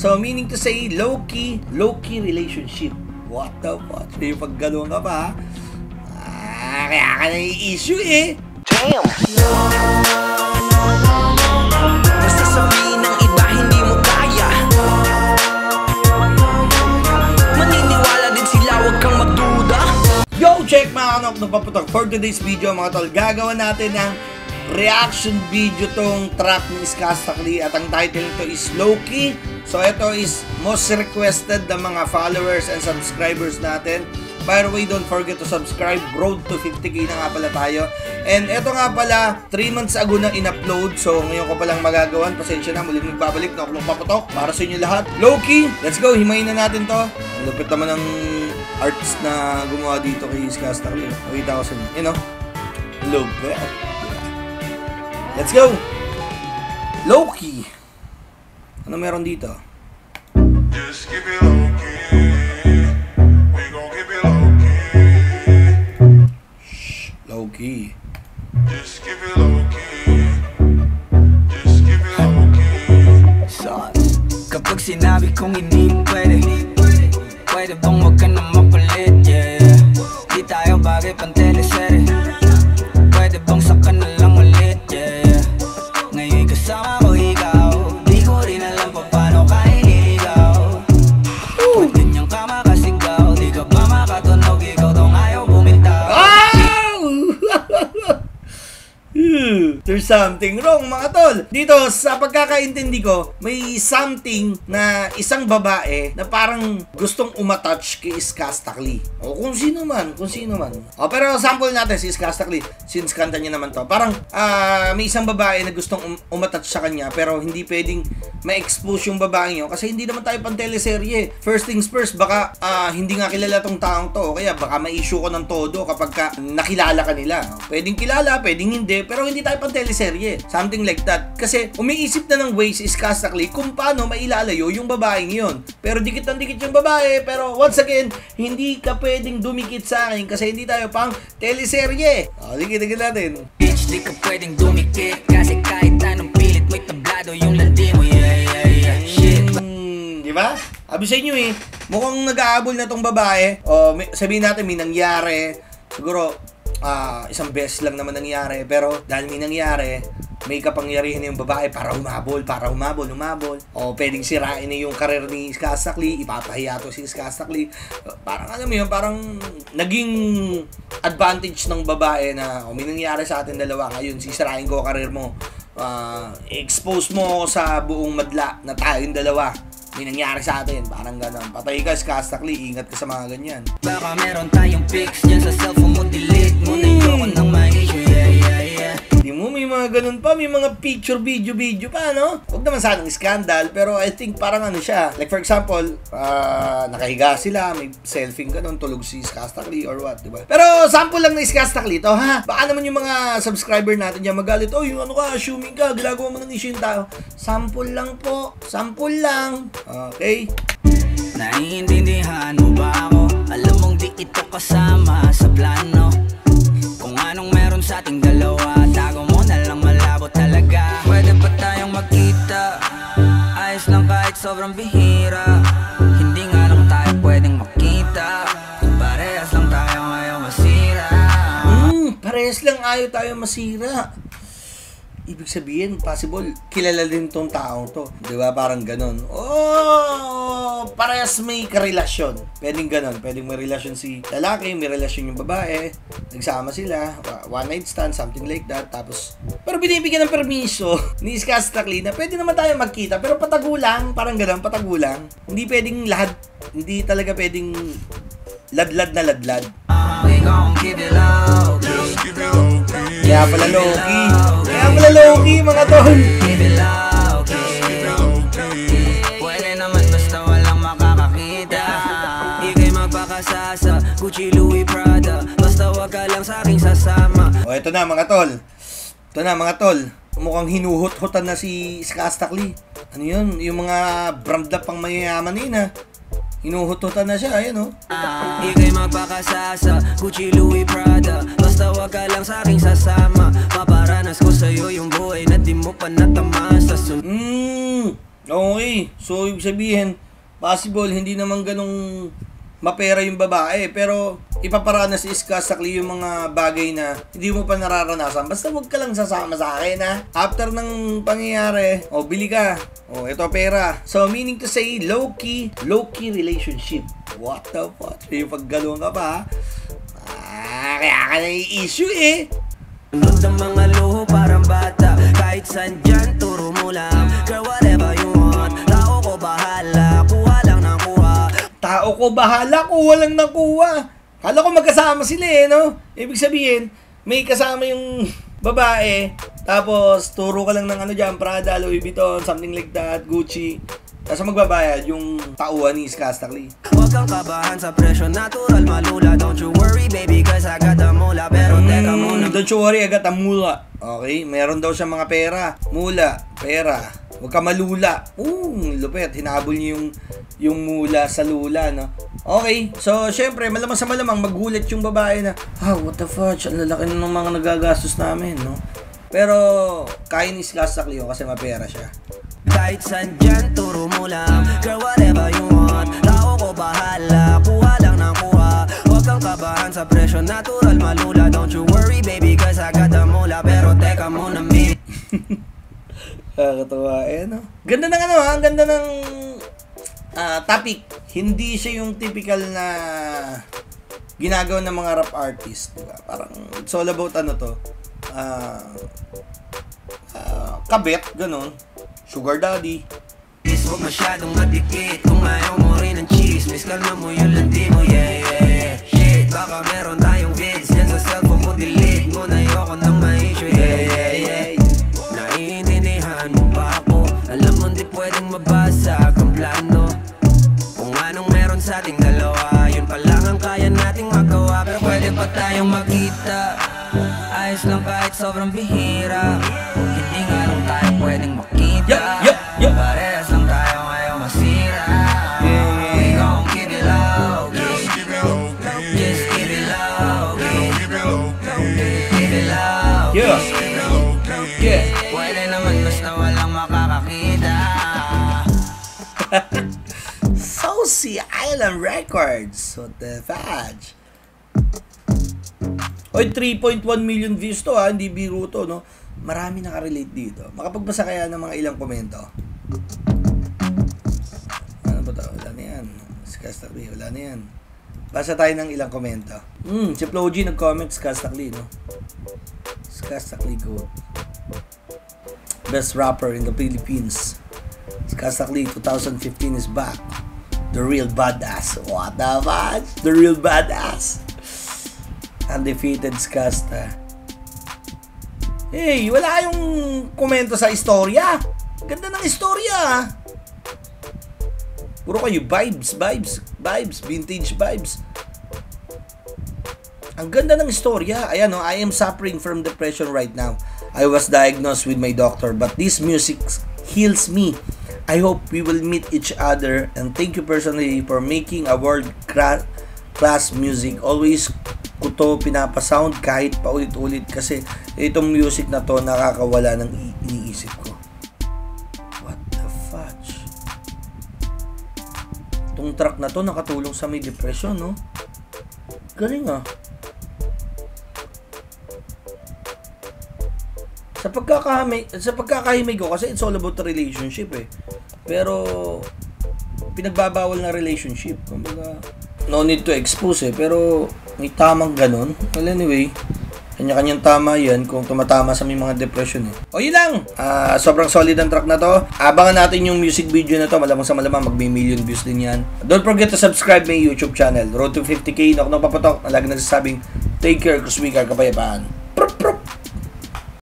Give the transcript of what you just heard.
So, meaning to say, low-key relationship. What the fuck? So, yung pag gano'n ka pa, kaya ka na-i-issue eh. Damn! Basta sabihin ng iba, hindi mo kaya. Maniniwala din sila, huwag kang magduda. Yo, check mga kanok, nagpaputok. For today's video mga tol, gagawa natin ng reaction video tong track ni Skastakli at ang title nito is Low-Key. So ito is most requested ng mga followers and subscribers natin. By the way, don't forget to subscribe. Road to 50k na nga pala tayo. And ito nga pala, 3 months ago na in-upload. So ngayon ko palang magagawan. Pasensya na, muling magbabalik na ako ng paputok para sa inyo lahat. Low-Key, let's go, himayin na natin to. Ang lupit naman ng arts na gumawa dito kay Skastakli. Makita ko sa inyo, you know, lupit. Let's go! Low-Key. Ano meron dito? Just keep it low-key. We gon' keep it low-key. Shh, low-key. Just keep it low-key. Just keep it low-key. Son, kapag sinabi kong hindi pwede, pwede bang wag ka na mapalit, yeah. Di tayo bagay pang teleserye. Pwede bang saka na lang ulit, yeah. Ngayon kasama ko ikaw, di ko rin alam pa paano ka ililigaw. Pag ganyang ka makasigaw, di ka ba makatunog, ikaw tong ayaw bumitaw. There's something wrong mga tol. Dito sa pagkakaintindi ko, may something na isang babae na parang gustong umatouch kay Skastakli. O kung sino man. O pero sample natin si Skastakli, since kanta niya naman to. Parang may isang babae na gustong umatouch sa kanya pero hindi pwedeng ma-expose yung babae yun kasi hindi naman tayo pang teleserye. First things first, baka hindi nga kilala tong taong to o kaya baka ma-issue ko ng todo kapag nakilala ka nila. Pwedeng kilala, pwedeng hindi, pero hindi tayo pang teleserye. Something like that. Kasi umiisip na ng ways is Skastakli kung paano mailalayo yung babaeng yun. Pero dikit ng dikit yung babae. Pero once again, hindi ka pwedeng dumikit sa akin kasi hindi tayo pang teleserye. O, dikit natin. Bitch, di ka pwedeng dumikit kasi kahit anong pilit mo'y tablado yung landi mo, yeah. Shit. Diba? Abi sa inyo eh. Mukhang nag-aabol na tong babae. O, sabihin natin may nangyari. Siguro, isang beses lang naman nangyari, pero dahil may nangyari, may kapangyarihan yung babae para humabol. O pwedeng sirain na yung karir ni Skastakli, ipapahiya to si Skastakli. Parang alam mo yun, parang naging advantage ng babae na may nangyari sa atin dalawa, ngayon sisirain ko karir mo. Expose mo sa buong madla na tayong dalawa. May nangyari sa atin, parang gano'n. Patay ka, Skastakli, ingat ka sa mga ganyan. Baka meron tayong pics dyan sa cellphone mo, delete mo na yung ng ma-issue, yeah. Di mo, may mga ganun pa, may mga picture, video pa, no? Huwag naman sanang scandal, pero I think parang ano siya. Like for example, nakahiga sila, may selfie ganun, tulog si Skastakli or what, diba? Pero sample lang na Skastakli to, ha? Baka naman yung mga subscriber natin dyan magalit, oh, yung ano ka, assuming ka, ginagawa mo ng issue yung tao. Sample lang po, sample lang. Okay? Naiintindihan mo ba ako? Alam mong di ito kasama sa plano. Kung anong meron sa ating dalawa, tago mo na lang, malabo talaga. Pwede ba tayong magkita? Ayos lang kahit sobrang bihira. Hindi nga lang tayo pwedeng makita. Parehas lang tayo ayaw masira. Parehas lang ayaw tayo masira. Ibig sabihin, possible, kilala din tong taong to. Diba? Parang ganun. Oh, parehas may karelasyon. Pwedeng ganun. Pwedeng may relasyon si lalaki, may relasyon yung babae. Nagsama sila. One night stand, something like that. Tapos, pero binibigyan ng permiso ni Skastakli na pwede naman tayo magkita. Pero patago lang. Parang ganun, patago lang. Hindi pwedeng lahat. Hindi talaga pwedeng ladlad na ladlad. We gon' keep it low. Just keep it low-key. Kaya pala low-key. Kaya pala low-key mga tol. Keep it low-key. Pwede naman basta walang makakakita. Ika'y magpakasasa, Gucci, Louis, Prada. Basta wag ka lang sa aking sasama. O ito na mga tol. Mukhang hinuhot-hotan na si Skastakli. Ano yun? Yung mga brand na pang mayayaman yun, ha? Hinuhututan na siya, ayun, oh. Ika'y magpakasasa, Gucci, Louis, Prada. Basta wag ka lang sa aking sasama. Paparanas ko sa'yo yung buhay na di mo pa natamasa. Okay, so ibig sabihin, possible hindi naman ganong mapera yung babae, pero ipaparanas is kasakli yung mga bagay na hindi mo pa nararanasan. Basta wag ka lang sasama sa akin, ha. After ng pangyayari, bili ka. Ito pera. So, meaning to say, low-key relationship. What the fuck? Yung paggalong ka pa, ha. Kaya ka na-i-issue, eh. Sunod ng mga luho parang bata. Kahit saan dyan, turo mo lang. Girl, whatever you want. Tao ko bahala, kuha lang ng kuha. Tao ko bahala, kuha lang ng kuha. Kala ko magkasama sila, eh, no? Ibig sabihin, may kasama yung babae, tapos turo ka lang ng ano dyan, Prada, Louis Vuitton, something like that, Gucci. Tapos magbabayad yung tauhan ni Skastakli. Huwag kang kabahan sa presyo, natural malula. Don't you worry baby, cause I got the mula. Pero teka muna. Don't you worry, I got the mula. Okay, meron daw siya mga pera. Mula, pera. Huwag ka malula. Lupit, hinabol niya yung mula sa lula, no? Okay, so syempre, malamang sa malamang magulat yung babae na, what the fudge, ang lalaki ng mga nagagastos namin, no? Pero, kaya ni Skastakli kasi mapera siya. Kahit saan dyan, turo mo lang. Girl, whatever you want. Tao ko bahala, kuha lang ng kuha. Huwag kang kabahan sa presyo, natural malula. Don't you worry baby, cause I got the mula. Pero teka muna, me. Kakatawa, no? Ganda ng ano, ang ganda ng topic. Hindi siya yung typical na ginagawa ng mga rap artist, diba? Parang it's all about ano to, kabet, ganun, sugar daddy. Huwag masyadong madikit, kung ayaw mo rin ng chismis, kalma mo yung landi mo, yeah. Shit, baka meron tayong vids, yan sa cellphone mo, delete mo na ayoko nang ma-issue, yeah. Naiintindihan mo ba ako? Alam mo di pwedeng mabasa ang plano. Kung anong meron sa ating dalawa, yun pa lang ang kaya nating magawa. Pero pwede pa tayong magkita, ayos lang kahit sobrang bihira. Hindi nga lang tayo pwedeng makita. Parehas lang tayo ayaw masira. We gon' keep it low, Just keep it low key. just keep it low, Keep it low key. keep it low. Yeah. Keep it low key. Yeah. Pwede naman basta walang makakakita. Saucy Island Records. What the fudge? Oy, 3.1 million views to, ha. Hindi biro to, no? Marami nakarelate dito. Makapagbasa kaya ng mga ilang komento. Ano ba ito? Wala na yan. Skastakli, wala na yan. Basa tayo ng ilang komento. Si Floji nag-comment, Skastakli, no? Skastakli go. Best rapper in the Philippines. Skastakli 2015 is back. The real badass. What the fuck? The real badass. Undefeated Skasta. Hey, wala yung komento sa istorya. Ganda ng istorya. Puro kayo vibes, vintage vibes. Ang ganda ng istorya. Ayan, I am suffering from depression right now. I was diagnosed with my doctor, but this music heals me. I hope we will meet each other, and thank you personally for making a world-class music. Always ko to pinapasound kahit paulit-ulit kasi itong music na to nakakawala ng iniisip ko. What the fudge? Itong track na to nakatulong sa may depression, no? Galing, ah. Sa pagkakahimig ko, kasi it's all about the relationship, eh. Pero pinagbabawal na relationship. Kumbaga, no need to expose, eh. Pero may tamang ganun. Well, anyway, kanya-kanyang tama yan kung tumatama sa may mga depression, eh. O, yun lang. Sobrang solid ang track na to. Abangan natin yung music video na to. Malamang sa malamang mag-million views din yan. Don't forget to subscribe my YouTube channel. Road to 50k. Ako nang papatok. Lagi nagsasabing, take care, kuswika, kapayapaan.